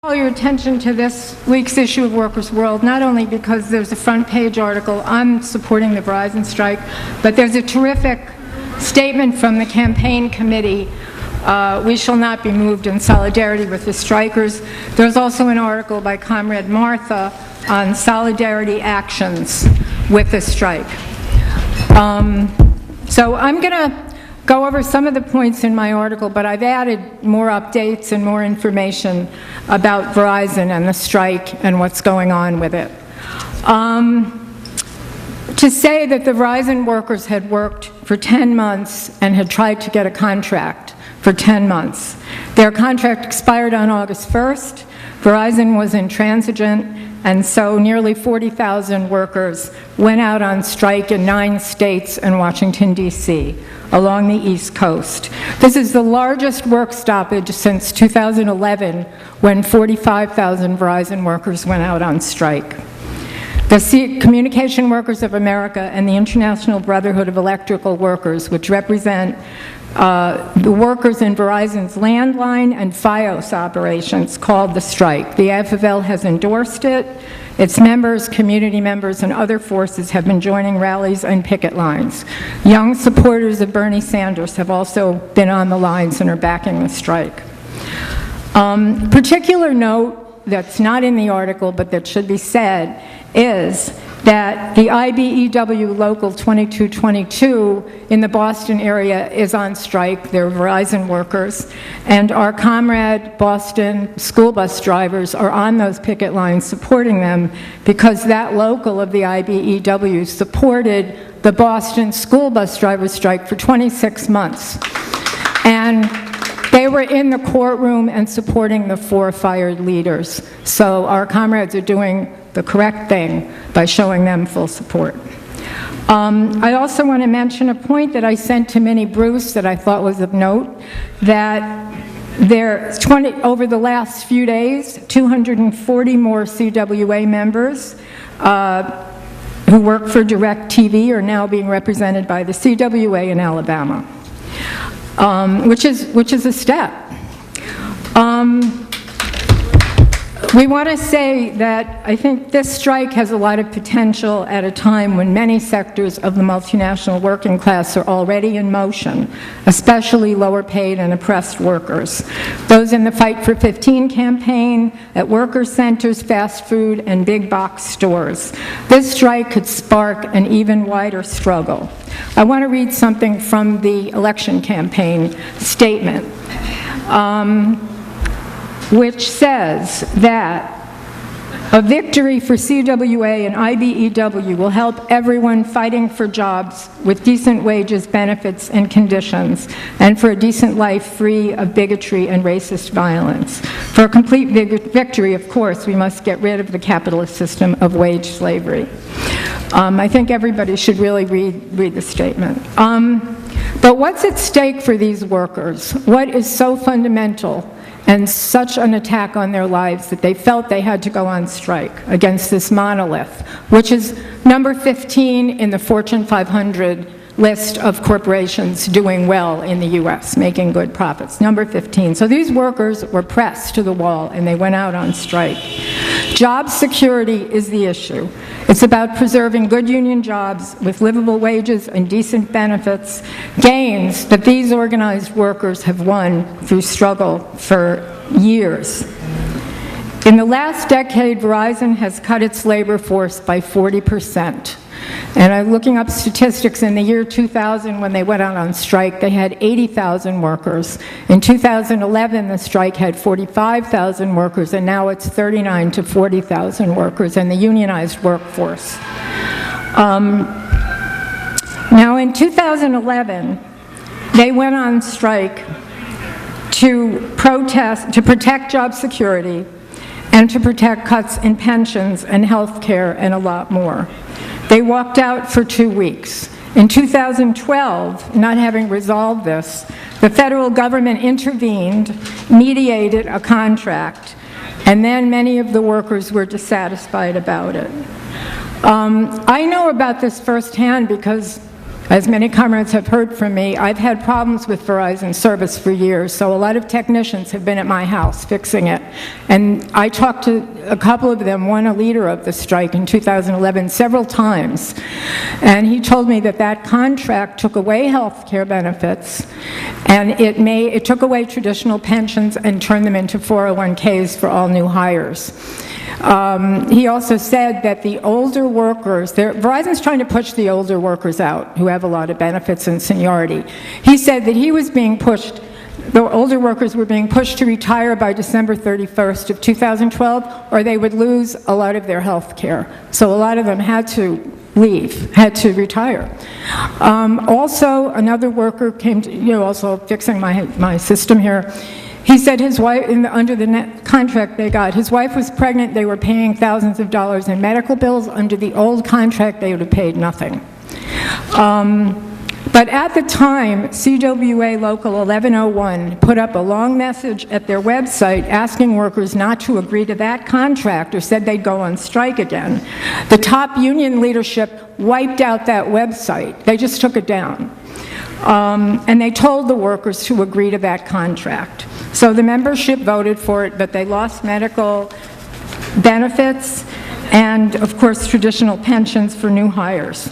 Call your attention to this week's issue of Workers' World, not only because there's a front page article on supporting the Verizon strike, but there's a terrific statement from the campaign committee, "We shall not be moved in solidarity with the strikers." There's also an article by Comrade Martha on solidarity actions with the strike. So I'm going to go over some of the points in my article, but I've added more updates and more information about Verizon and the strike and what's going on with it. To say that the Verizon workers had worked for 10 months and had tried to get a contract for 10 months. Their contract expired on August 1st. Verizon was intransigent, and so nearly 40,000 workers went out on strike in 9 states and Washington, D.C., along the East Coast. This is the largest work stoppage since 2011, when 45,000 Verizon workers went out on strike. The Communication Workers of America and the International Brotherhood of Electrical Workers, which represent the workers in Verizon's landline and FiOS operations, called the strike. The AFL has endorsed it. Its members, community members, and other forces have been joining rallies and picket lines. Young supporters of Bernie Sanders have also been on the lines and are backing the strike. Particular note that's not in the article but that should be said is that the IBEW Local 2222 in the Boston area is on strike. They're Verizon workers. And our comrade Boston school bus drivers are on those picket lines supporting them because that local of the IBEW supported the Boston school bus driver strike for 26 months. And they were in the courtroom and supporting the 4 fired leaders. So our comrades are doing the correct thing by showing them full support. I also want to mention a point that I sent to Minnie Bruce that I thought was of note, that over the last few days, 240 more CWA members who work for DirecTV are now being represented by the CWA in Alabama, which is a step. We want to say that I think this strike has a lot of potential at a time when many sectors of the multinational working class are already in motion, especially lower paid and oppressed workers. Those in the Fight for 15 campaign, at worker centers, fast food, and big box stores. This strike could spark an even wider struggle. I want to read something from the election campaign statement. Which says that a victory for CWA and IBEW will help everyone fighting for jobs with decent wages, benefits, and conditions, and for a decent life free of bigotry and racist violence. For a complete victory, of course, we must get rid of the capitalist system of wage slavery. I think everybody should really read the statement. But what's at stake for these workers? What is so fundamental and such an attack on their lives that they felt they had to go on strike against this monolith, which is number 15 in the Fortune 500 list of corporations doing well in the US, making good profits, number 15. So these workers were pressed to the wall and they went out on strike. Job security is the issue. It's about preserving good union jobs with livable wages and decent benefits, gains that these organized workers have won through struggle for years. In the last decade, Verizon has cut its labor force by 40%. And I'm looking up statistics. In the year 2000, when they went out on strike, they had 80,000 workers. In 2011, the strike had 45,000 workers, and now it's 39 to 40,000 workers in the unionized workforce. Now, in 2011, they went on strike to protect job security, and to protect cuts in pensions and health care and a lot more. They walked out for 2 weeks. In 2012, not having resolved this, the federal government intervened, mediated a contract, and then many of the workers were dissatisfied about it. I know about this firsthand because As many comrades have heard from me, I've had problems with Verizon service for years, so a lot of technicians have been at my house fixing it. And I talked to a couple of them, one a leader of the strike in 2011, several times. And he told me that that contract took away health care benefits, and it took away traditional pensions and turned them into 401ks for all new hires. He also said that the older workers, Verizon's trying to push the older workers out who have a lot of benefits and seniority. He said that he was being pushed, the older workers were being pushed to retire by December 31st of 2012, or they would lose a lot of their health care. So a lot of them had to leave, had to retire. Also, another worker came to, also fixing my system here. He said his wife, under the net contract they got, his wife was pregnant, they were paying thousands of dollars in medical bills. Under the old contract, they would have paid nothing. But at the time, CWA Local 1101 put up a long message at their website asking workers not to agree to that contract, or said they'd go on strike again. The top union leadership wiped out that website. They just took it down. And they told the workers to agree to that contract. So the membership voted for it, but they lost medical benefits and, of course, traditional pensions for new hires.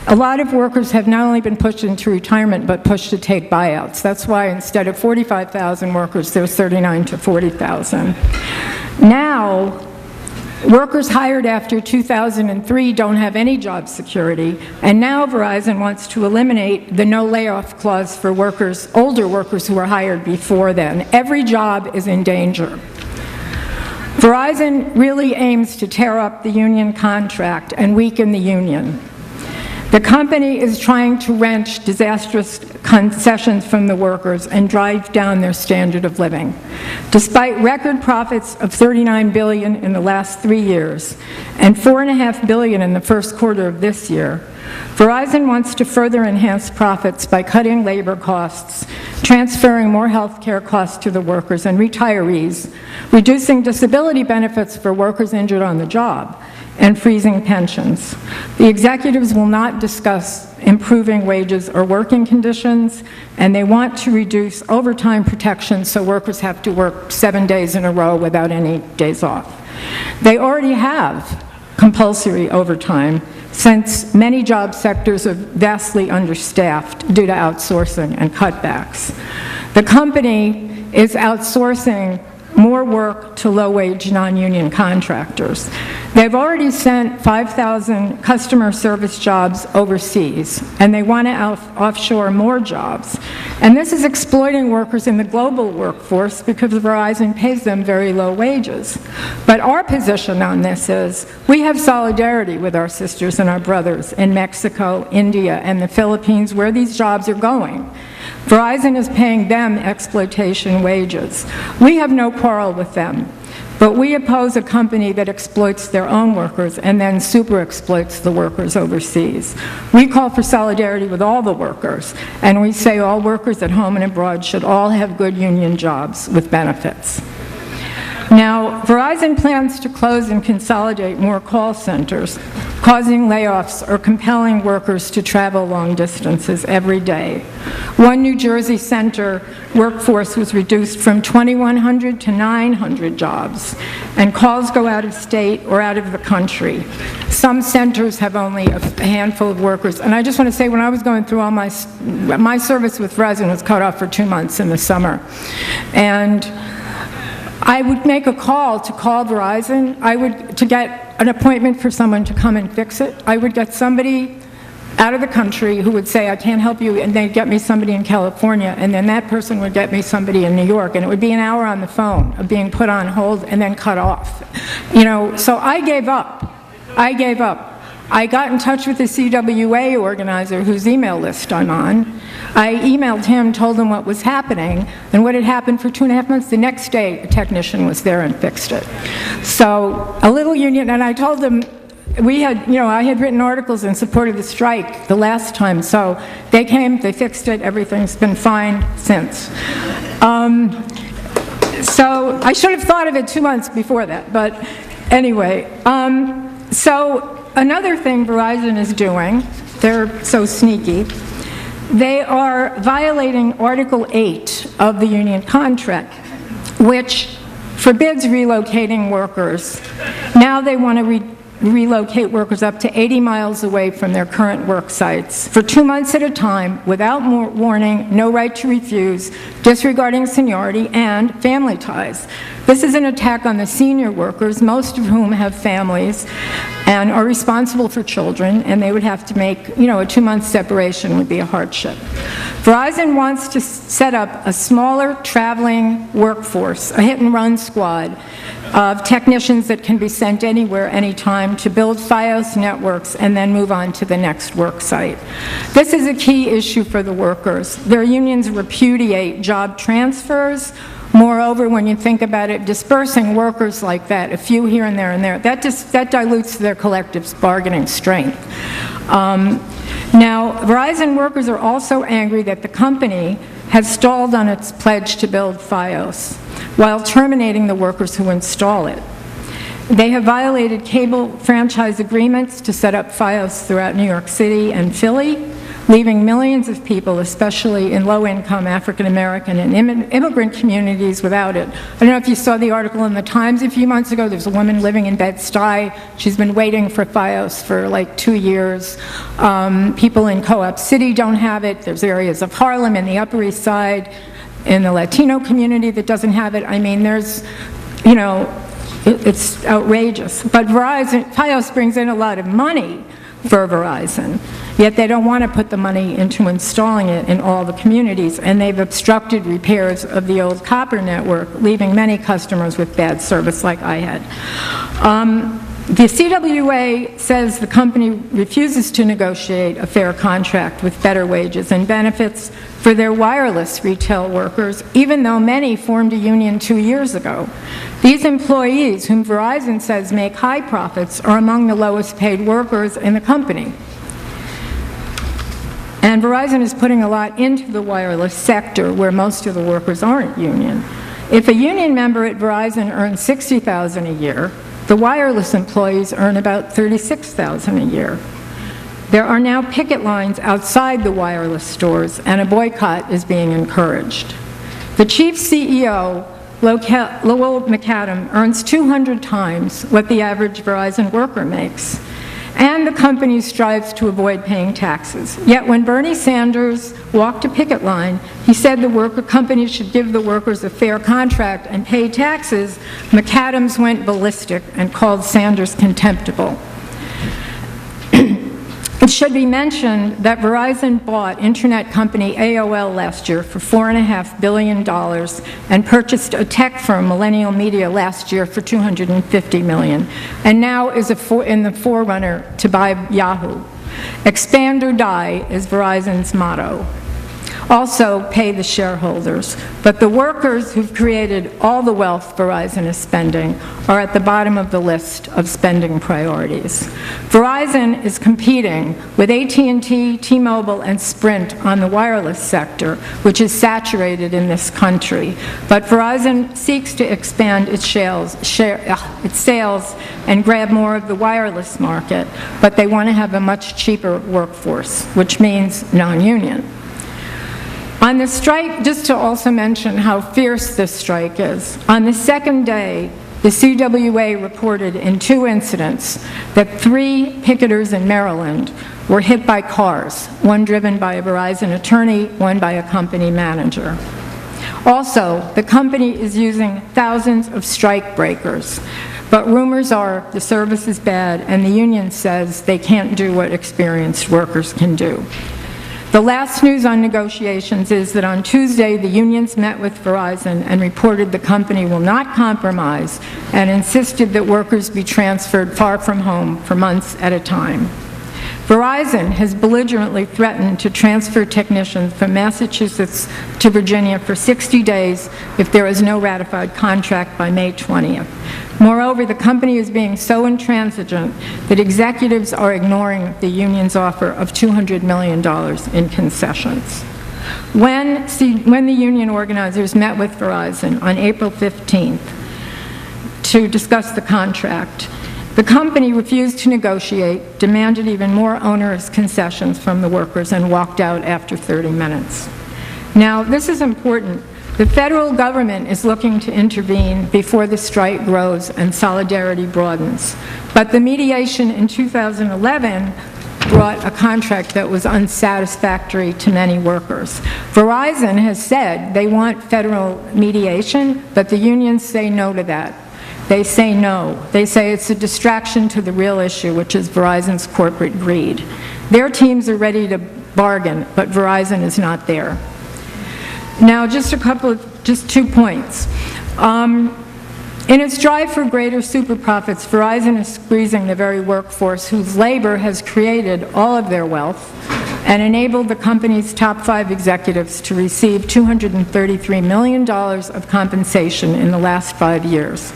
A lot of workers have not only been pushed into retirement, but pushed to take buyouts. That's why instead of 45,000 workers, there's 39 to 40,000. Now, workers hired after 2003 don't have any job security, and now Verizon wants to eliminate the no layoff clause for workers, older workers who were hired before then. Every job is in danger. Verizon really aims to tear up the union contract and weaken the union. The company is trying to wrench disastrous concessions from the workers and drive down their standard of living. Despite record profits of $39 billion in the last 3 years and $4.5 billion in the first quarter of this year, Verizon wants to further enhance profits by cutting labor costs, transferring more health care costs to the workers and retirees, reducing disability benefits for workers injured on the job, and freezing pensions. The executives will not discuss improving wages or working conditions, and they want to reduce overtime protections so workers have to work 7 days in a row without any days off. They already have compulsory overtime, since many job sectors are vastly understaffed due to outsourcing and cutbacks. The company is outsourcing more work to low-wage non-union contractors. They've already sent 5,000 customer service jobs overseas, and they want to offshore more jobs. And this is exploiting workers in the global workforce because Verizon pays them very low wages. But our position on this is we have solidarity with our sisters and our brothers in Mexico, India, and the Philippines, where these jobs are going. Verizon is paying them exploitation wages. We have no quarrel with them, but we oppose a company that exploits their own workers and then super exploits the workers overseas. We call for solidarity with all the workers, and we say all workers at home and abroad should all have good union jobs with benefits. Now, Verizon plans to close and consolidate more call centers, causing layoffs or compelling workers to travel long distances every day. One New Jersey center workforce was reduced from 2,100 to 900 jobs, and calls go out of state or out of the country. Some centers have only a handful of workers. And I just want to say, when I was going through all my service with Verizon was cut off for 2 months in the summer. And I would make a call to call Verizon. To get an appointment for someone to come and fix it. I would get somebody out of the country who would say, I can't help you, and they'd get me somebody in California, and then that person would get me somebody in New York, and it would be an hour on the phone of being put on hold and then cut off. So I gave up. I got in touch with the CWA organizer whose email list I'm on. I emailed him, told him what was happening, and what had happened for 2.5 months. The next day, a technician was there and fixed it. So a little union, and I told them, I had written articles in support of the strike the last time, so they came, they fixed it, everything's been fine since. So I should have thought of it 2 months before that, but anyway. So another thing Verizon is doing They're so sneaky. They are violating Article 8 of the union contract, which forbids relocating workers. Now they want to relocate workers up to 80 miles away from their current work sites for 2 months at a time, without warning, no right to refuse, disregarding seniority and family ties. This is an attack on the senior workers, most of whom have families and are responsible for children, and they would have to make, a 2-month separation would be a hardship. Verizon wants to set up a smaller traveling workforce, a hit-and-run squad of technicians that can be sent anywhere, anytime, to build FiOS networks and then move on to the next work site. This is a key issue for the workers. Their unions repudiate job transfers. Moreover, when you think about it, dispersing workers like that, a few here and there, that dilutes their collective bargaining strength. Now, Verizon workers are also angry that the company has stalled on its pledge to build FiOS while terminating the workers who install it. They have violated cable franchise agreements to set up FiOS throughout New York City and Philly, leaving millions of people, especially in low-income African-American and immigrant communities, without it. I don't know if you saw the article in the Times a few months ago. There's a woman living in Bed-Stuy. She's been waiting for FiOS for like 2 years. People in Co-op City don't have it. There's areas of Harlem and the Upper East Side in the Latino community that doesn't have it. I mean, there's, it's outrageous. But FiOS brings in a lot of money for Verizon, yet they don't want to put the money into installing it in all the communities, and they've obstructed repairs of the old copper network, leaving many customers with bad service like I had. The CWA says the company refuses to negotiate a fair contract with better wages and benefits for their wireless retail workers, even though many formed a union 2 years ago. These employees, whom Verizon says make high profits, are among the lowest paid workers in the company. And Verizon is putting a lot into the wireless sector, where most of the workers aren't union. If a union member at Verizon earns $60,000 a year, the wireless employees earn about $36,000 a year. There are now picket lines outside the wireless stores, and a boycott is being encouraged. The chief CEO, Lowell McAdam, earns 200 times what the average Verizon worker makes, and the company strives to avoid paying taxes. Yet when Bernie Sanders walked a picket line, he said the company should give the workers a fair contract and pay taxes. McAdams went ballistic and called Sanders contemptible. It should be mentioned that Verizon bought internet company AOL last year for $4.5 billion and purchased a tech firm, Millennial Media, last year for $250 million, and now is in the forerunner to buy Yahoo. Expand or die is Verizon's motto. Also, pay the shareholders. But the workers who've created all the wealth Verizon is spending are at the bottom of the list of spending priorities. Verizon is competing with AT&T, T-Mobile, and Sprint on the wireless sector, which is saturated in this country. But Verizon seeks to expand its sales and grab more of the wireless market, but they want to have a much cheaper workforce, which means non-union. On the strike, just to also mention how fierce this strike is, on the second day, the CWA reported in 2 incidents that 3 picketers in Maryland were hit by cars, one driven by a Verizon attorney, one by a company manager. Also, the company is using thousands of strike breakers, but rumors are the service is bad, and the union says they can't do what experienced workers can do. The last news on negotiations is that on Tuesday, the unions met with Verizon and reported the company will not compromise and insisted that workers be transferred far from home for months at a time. Verizon has belligerently threatened to transfer technicians from Massachusetts to Virginia for 60 days if there is no ratified contract by May 20th. Moreover, the company is being so intransigent that executives are ignoring the union's offer of $200 million in concessions. When the union organizers met with Verizon on April 15th to discuss the contract, The company refused to negotiate, demanded even more onerous concessions from the workers, and walked out after 30 minutes. Now, this is important. The federal government is looking to intervene before the strike grows and solidarity broadens. But the mediation in 2011 brought a contract that was unsatisfactory to many workers. Verizon has said they want federal mediation, but the unions say no to that. They say no. They say it's a distraction to the real issue, which is Verizon's corporate greed. Their teams are ready to bargain, but Verizon is not there. Now, just 2 points. In its drive for greater super profits, Verizon is squeezing the very workforce whose labor has created all of their wealth and enabled the company's top 5 executives to receive $233 million of compensation in the last 5 years.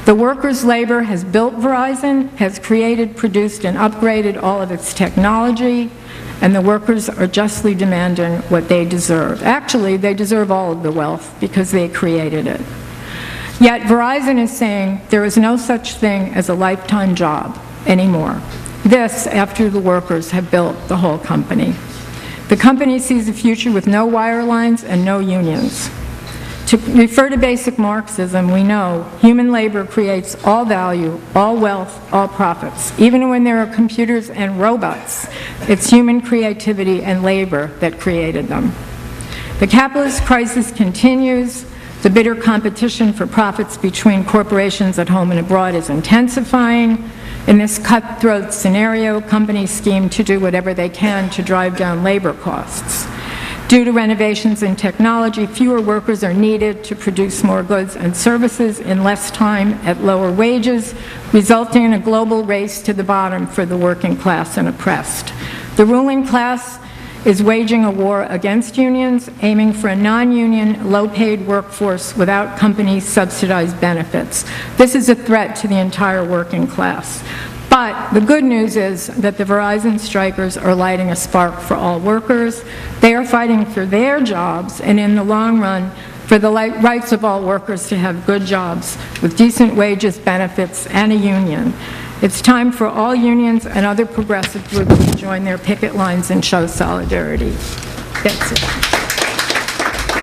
The workers' labor has built Verizon, has created, produced, and upgraded all of its technology, and the workers are justly demanding what they deserve. Actually, they deserve all of the wealth because they created it. Yet Verizon is saying there is no such thing as a lifetime job anymore. This after the workers have built the whole company. The company sees a future with no wire lines and no unions. To refer to basic Marxism, we know human labor creates all value, all wealth, all profits. Even when there are computers and robots, it's human creativity and labor that created them. The capitalist crisis continues. The bitter competition for profits between corporations at home and abroad is intensifying. In this cutthroat scenario, companies scheme to do whatever they can to drive down labor costs. Due to renovations in technology, fewer workers are needed to produce more goods and services in less time at lower wages, resulting in a global race to the bottom for the working class and oppressed. The ruling class is waging a war against unions, aiming for a non-union, low-paid workforce without company-subsidized benefits. This is a threat to the entire working class. But the good news is that the Verizon strikers are lighting a spark for all workers. They are fighting for their jobs, and in the long run, for the rights of all workers to have good jobs with decent wages, benefits, and a union. It's time for all unions and other progressive groups to join their picket lines and show solidarity. That's it.